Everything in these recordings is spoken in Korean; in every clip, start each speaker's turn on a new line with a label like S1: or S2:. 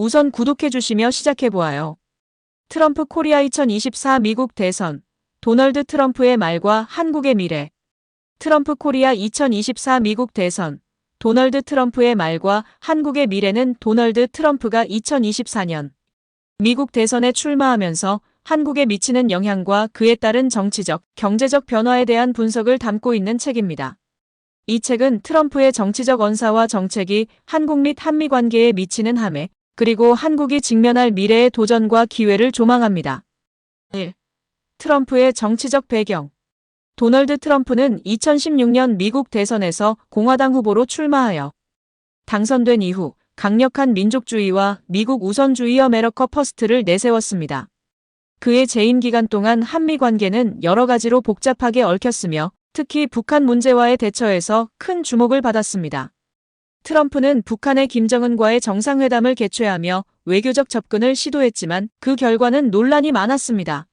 S1: 우선 구독해주시며 시작해보아요. 트럼프 코리아 2024 미국 대선, 도널드 트럼프의 말과 한국의 미래. 트럼프 코리아 2024 미국 대선, 도널드 트럼프의 말과 한국의 미래는 도널드 트럼프가 2024년 미국 대선에 출마하면서 한국에 미치는 영향과 그에 따른 정치적, 경제적 변화에 대한 분석을 담고 있는 책입니다. 이 책은 트럼프의 정치적 언사와 정책이 한국 및 한미 관계에 미치는 함해, 그리고 한국이 직면할 미래의 도전과 기회를 조망합니다. 1. 트럼프의 정치적 배경. 도널드 트럼프는 2016년 미국 대선에서 공화당 후보로 출마하여 당선된 이후 강력한 민족주의와 미국 우선주의 어메리카 퍼스트를 내세웠습니다. 그의 재임 기간 동안 한미 관계는 여러 가지로 복잡하게 얽혔으며 특히 북한 문제와의 대처에서 큰 주목을 받았습니다. 트럼프는 북한의 김정은과의 정상회담을 개최하며 외교적 접근을 시도했지만 그 결과는 논란이 많았습니다.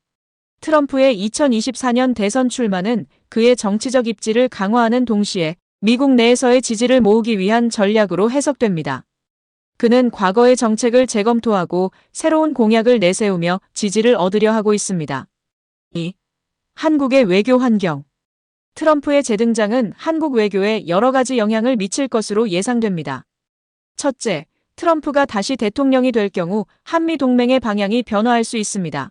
S1: 트럼프의 2024년 대선 출마는 그의 정치적 입지를 강화하는 동시에 미국 내에서의 지지를 모으기 위한 전략으로 해석됩니다. 그는 과거의 정책을 재검토하고 새로운 공약을 내세우며 지지를 얻으려 하고 있습니다. 2. 한국의 외교 환경. 트럼프의 재등장은 한국 외교에 여러 가지 영향을 미칠 것으로 예상됩니다. 첫째, 트럼프가 다시 대통령이 될 경우 한미 동맹의 방향이 변화할 수 있습니다.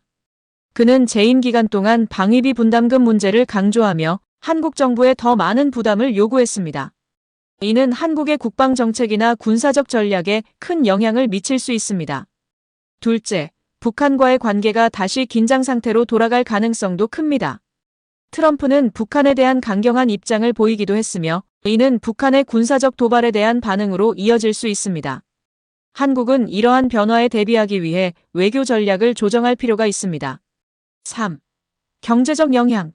S1: 그는 재임 기간 동안 방위비 분담금 문제를 강조하며 한국 정부에 더 많은 부담을 요구했습니다. 이는 한국의 국방 정책이나 군사적 전략에 큰 영향을 미칠 수 있습니다. 둘째, 북한과의 관계가 다시 긴장 상태로 돌아갈 가능성도 큽니다. 트럼프는 북한에 대한 강경한 입장을 보이기도 했으며 이는 북한의 군사적 도발에 대한 반응으로 이어질 수 있습니다. 한국은 이러한 변화에 대비하기 위해 외교 전략을 조정할 필요가 있습니다. 3. 경제적 영향.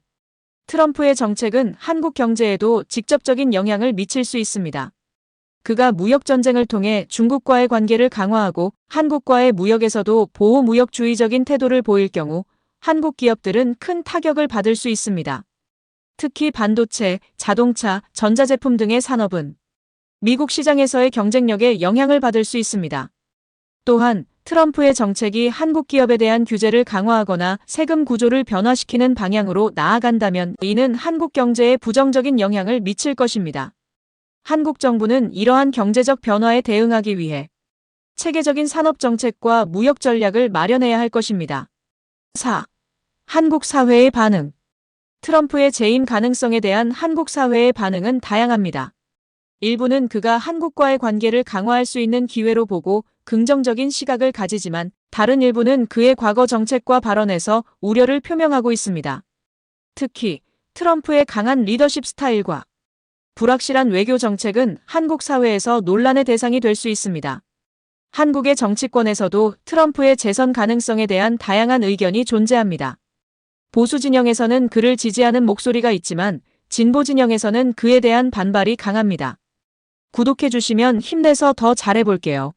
S1: 트럼프의 정책은 한국 경제에도 직접적인 영향을 미칠 수 있습니다. 그가 무역전쟁을 통해 중국과의 관계를 강화하고 한국과의 무역에서도 보호무역주의적인 태도를 보일 경우 한국 기업들은 큰 타격을 받을 수 있습니다. 특히 반도체, 자동차, 전자제품 등의 산업은 미국 시장에서의 경쟁력에 영향을 받을 수 있습니다. 또한 트럼프의 정책이 한국 기업에 대한 규제를 강화하거나 세금 구조를 변화시키는 방향으로 나아간다면 이는 한국 경제에 부정적인 영향을 미칠 것입니다. 한국 정부는 이러한 경제적 변화에 대응하기 위해 체계적인 산업 정책과 무역 전략을 마련해야 할 것입니다. 4. 한국 사회의 반응. 트럼프의 재임 가능성에 대한 한국 사회의 반응은 다양합니다. 일부는 그가 한국과의 관계를 강화할 수 있는 기회로 보고 긍정적인 시각을 가지지만 다른 일부는 그의 과거 정책과 발언에서 우려를 표명하고 있습니다. 특히 트럼프의 강한 리더십 스타일과 불확실한 외교 정책은 한국 사회에서 논란의 대상이 될 수 있습니다. 한국의 정치권에서도 트럼프의 재선 가능성에 대한 다양한 의견이 존재합니다. 보수 진영에서는 그를 지지하는 목소리가 있지만 진보 진영에서는 그에 대한 반발이 강합니다. 구독해주시면 힘내서 더 잘해볼게요.